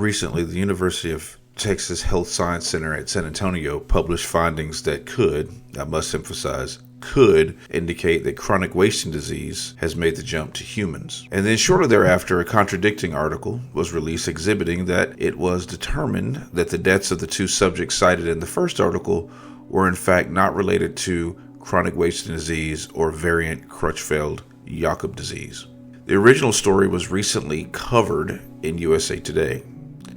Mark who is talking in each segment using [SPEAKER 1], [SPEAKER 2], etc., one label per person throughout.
[SPEAKER 1] Recently, the University of Texas Health Science Center at San Antonio published findings that could, I must emphasize, could indicate that chronic wasting disease has made the jump to humans. And then shortly thereafter, a contradicting article was released exhibiting that it was determined that the deaths of the two subjects cited in the first article were in fact not related to chronic wasting disease or variant Creutzfeldt-Jakob disease. The original story was recently covered in USA Today.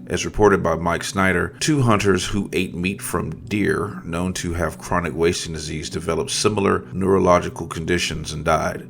[SPEAKER 1] As reported by Mike Snyder, two hunters who ate meat from deer known to have chronic wasting disease developed similar neurological conditions and died,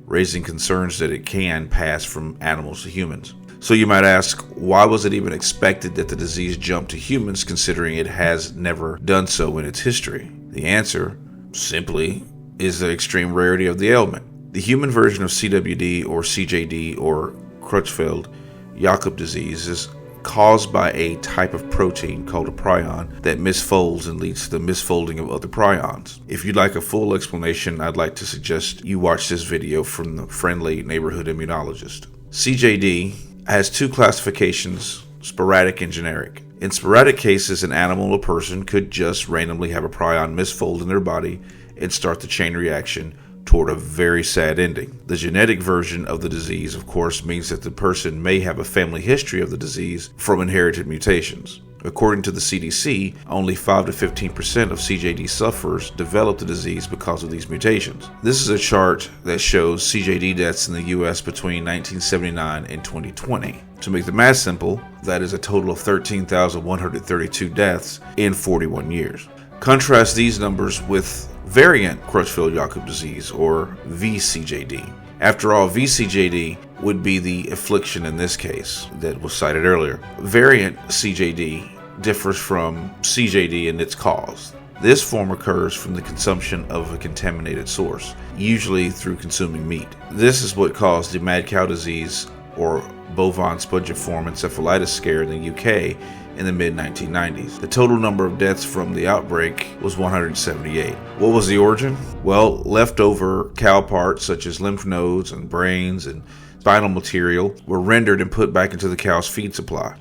[SPEAKER 1] raising concerns that it can pass from animals to humans. So you might ask, why was it even expected that the disease jumped to humans considering it has never done so in its history? The answer, simply, is the extreme rarity of the ailment. The human version of CWD or CJD or Creutzfeldt-Jakob disease is caused by a type of protein called a prion that misfolds and leads to the misfolding of other prions. If you'd like a full explanation, I'd like to suggest you watch this video from the friendly neighborhood immunologist. CJD has two classifications, sporadic and generic. In sporadic cases, an animal or person could just randomly have a prion misfold in their body and start the chain reaction toward a very sad ending. The genetic version of the disease, of course, means that the person may have a family history of the disease from inherited mutations. According to the CDC, only 5 to 15% of CJD sufferers develop the disease because of these mutations. This is a chart that shows CJD deaths in the U.S. between 1979 and 2020. To make the math simple, that is a total of 13,132 deaths in 41 years. Contrast these numbers with variant Creutzfeldt-Jakob disease, or vCJD. After all, vCJD would be the affliction in this case that was cited earlier. Variant CJD differs from CJD in its cause. This form occurs from the consumption of a contaminated source, usually through consuming meat. This is what caused the mad cow disease, or bovine spongiform encephalitis scare in the UK in the mid-1990s. The total number of deaths from the outbreak was 178. What was the origin? Well, leftover cow parts such as lymph nodes and brains and spinal material were rendered and put back into the cow's feed supply.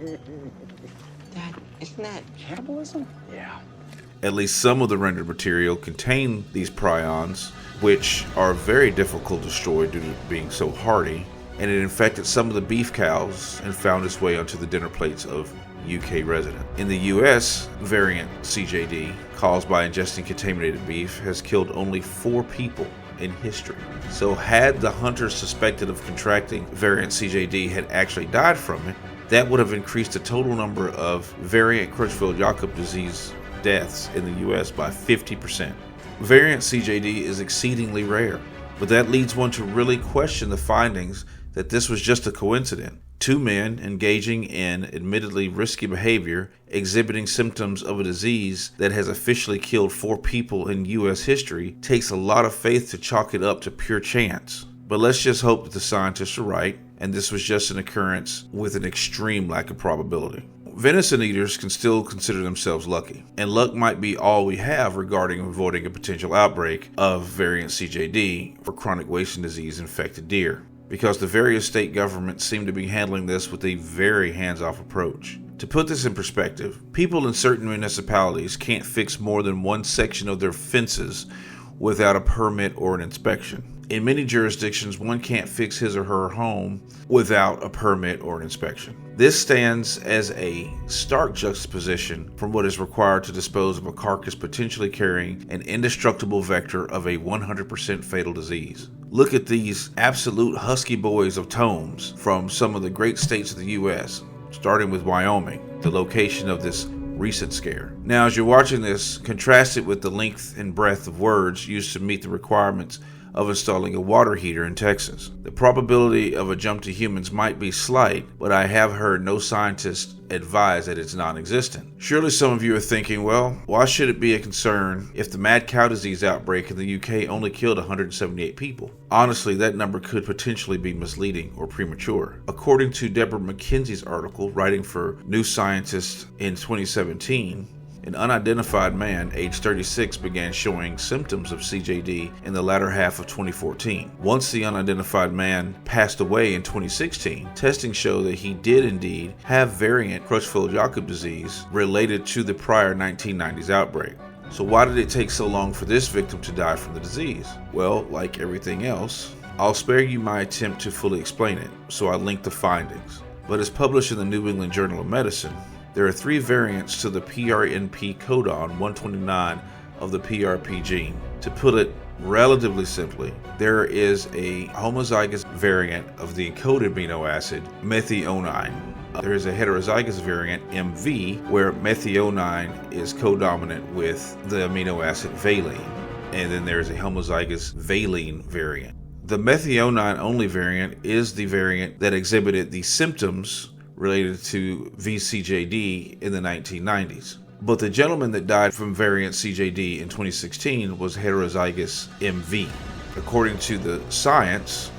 [SPEAKER 2] Dad, isn't that cannibalism?
[SPEAKER 3] Yeah.
[SPEAKER 1] At least some of the rendered material contain these prions, which are very difficult to destroy due to being so hardy, and it infected some of the beef cows and found its way onto the dinner plates of UK resident. In the US, variant CJD, caused by ingesting contaminated beef, has killed only 4 people in history. So had the hunters suspected of contracting variant CJD had actually died from it, that would have increased the total number of variant Creutzfeldt-Jakob disease deaths in the US by 50%. Variant CJD is exceedingly rare, but that leads one to really question the findings that this was just a coincidence. 2 men engaging in admittedly risky behavior, exhibiting symptoms of a disease that has officially killed 4 people in U.S. history, takes a lot of faith to chalk it up to pure chance. But let's just hope that the scientists are right, and this was just an occurrence with an extreme lack of probability. Venison eaters can still consider themselves lucky, and luck might be all we have regarding avoiding a potential outbreak of variant CJD for chronic wasting disease infected deer, because the various state governments seem to be handling this with a very hands-off approach. To put this in perspective, people in certain municipalities can't fix more than one section of their fences without a permit or an inspection. In many jurisdictions, one can't fix his or her home without a permit or an inspection. This stands as a stark juxtaposition from what is required to dispose of a carcass potentially carrying an indestructible vector of a 100% fatal disease. Look at these absolute husky boys of tomes from some of the great states of the U.S., starting with Wyoming, the location of this recent scare. Now, as you're watching this, contrast it with the length and breadth of words used to meet the requirements of installing a water heater in Texas. The probability of a jump to humans might be slight, but I have heard no scientist advise that it's non-existent. Surely some of you are thinking, well, why should it be a concern if the mad cow disease outbreak in the UK only killed 178 people? Honestly, that number could potentially be misleading or premature. According to Deborah McKenzie's article writing for New Scientist in 2017, An unidentified man, age 36, began showing symptoms of CJD in the latter half of 2014. Once the unidentified man passed away in 2016, testing showed that he did indeed have variant Creutzfeldt-Jakob disease related to the prior 1990s outbreak. So why did it take so long for this victim to die from the disease? Well, like everything else, I'll spare you my attempt to fully explain it, so I linked the findings. But as published in the New England Journal of Medicine, there are 3 variants to the PRNP codon 129 of the PRP gene. To put it relatively simply, there is a homozygous variant of the encoded amino acid methionine. There is a heterozygous variant, MV, where methionine is codominant with the amino acid valine. And then there is a homozygous valine variant. The methionine only variant is the variant that exhibited the symptoms related to vCJD in the 1990s. But the gentleman that died from variant CJD in 2016 was heterozygous MV. According to the science,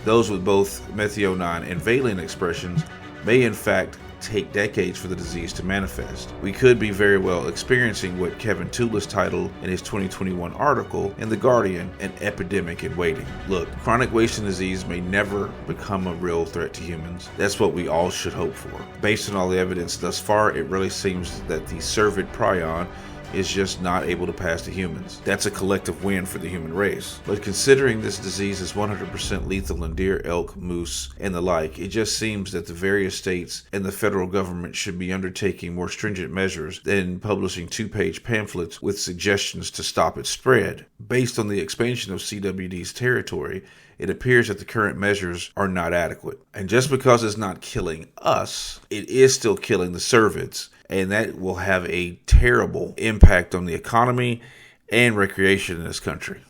[SPEAKER 1] those with both methionine and valine expressions may in fact take decades for the disease to manifest. We could be very well experiencing what Kevin Toulis titled in his 2021 article in The Guardian, an epidemic in waiting. Look, chronic wasting disease may never become a real threat to humans. That's what we all should hope for. Based on all the evidence thus far, it really seems that the cervid prion is just not able to pass to humans. That's a collective win for the human race. But considering this disease is 100% lethal in deer, elk, moose, and the like, it just seems that the various states and the federal government should be undertaking more stringent measures than publishing 2-page pamphlets with suggestions to stop its spread. Based on the expansion of CWD's territory, it appears that the current measures are not adequate. And just because it's not killing us, it is still killing the cervids. And that will have a terrible impact on the economy and recreation in this country.